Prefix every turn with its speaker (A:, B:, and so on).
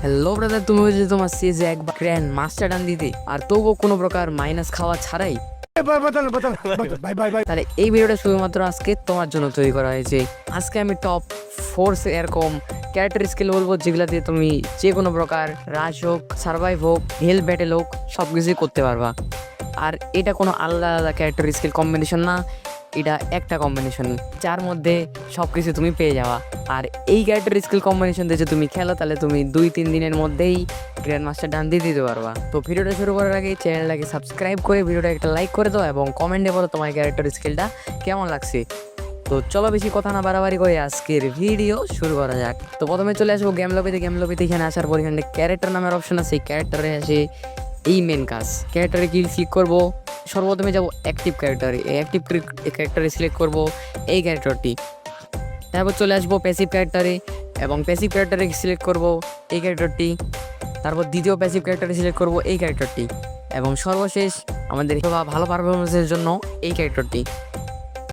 A: Hello brother, তুমি হচ্ছে তোমার সিজে একবার গ্র্যান্ড মাস্টার ডান দিতে আর তবুও কোনো প্রকার মাইনাস খাওয়া ছাড়াই, তাহলে এই ভিডিওটা শুধুমাত্র আজকে তোমার জন্য তৈরি করা হয়েছে। আজকে আমি টপ 4 এরকম ক্যারেক্টার স্কিল বলবো যেগুলা দিয়ে তুমি যে কোনো প্রকার রাশ হোক, সার্ভাইভ হোক, হেল ব্যাটেল হোক, সব কিছুই করতে পারবা। আর এটা কোনো আলাদা আলাদা ক্যারেক্টার স্কিল কম্বিনেশন না, এটা একটা কম্বিনেশন যার মধ্যে সব কিছু তুমি পেয়ে যাওয়া। আর এই ক্যারেক্টার স্কিল কম্বিনেশন দিয়ে যদি তুমি খেলো তাহলে তুমি 2-3 দিনের মধ্যেই গ্র্যান্ড মাস্টার ডান দিয়ে দিতে পারবা। তো ভিডিওটা শুরু করার আগে চ্যানেলটাকে সাবস্ক্রাইব করে ভিডিওটা একটা লাইক করে দাও এবং কমেন্টে বলো তোমার ক্যারেক্টার স্কিলটা কেমন লাগছে। তো চলো বেশি কথা না বাড়াবাড়ি করে আজকের ভিডিও শুরু করা যাক। তো প্রথমে চলে আসবো গেম লবিতে এখানে আসার পর এখানে ক্যারেক্টার নামের অপশন আছে, এই ক্যারেক্টারে আসে এই মেন কাজ। ক্যারেক্টারে ক্লিক করবো, সর্বপ্রথমে যাবো অ্যাক্টিভ ক্যারেক্টারে, এই অ্যাক্টিভ ক্যারেক্টারে সিলেক্ট করবো এই ক্যারেক্টারটি। তারপর চলে আসবো প্যাসিভ ক্যারেক্টারে এবং প্যাসিভ ক্যারেক্টারে সিলেক্ট করবো এই ক্যারেক্টারটি। তারপর দ্বিতীয় প্যাসিভ ক্যারেক্টারে সিলেক্ট করবো এই ক্যারেক্টারটি এবং সর্বশেষ আমাদের ভালো পারফরমেন্সের জন্য এই ক্যারেক্টারটি।